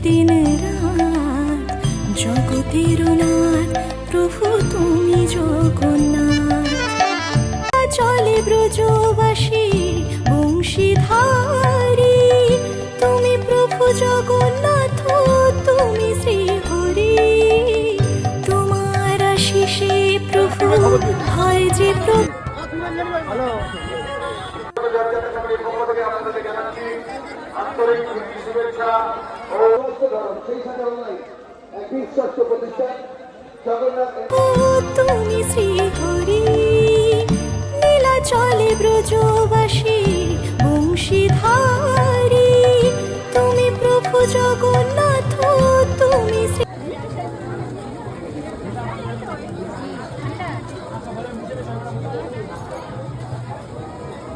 দিন রাত জগতের নাথ প্রভু তুমি জগন্নাথ। চলে ব্রজবাসী বংশীধারী, তুমি প্রভু জগন্নাথ, তুমি শ্রীহরি। তোমার আশিসে প্রভু হয় যে প্রভু। তুমি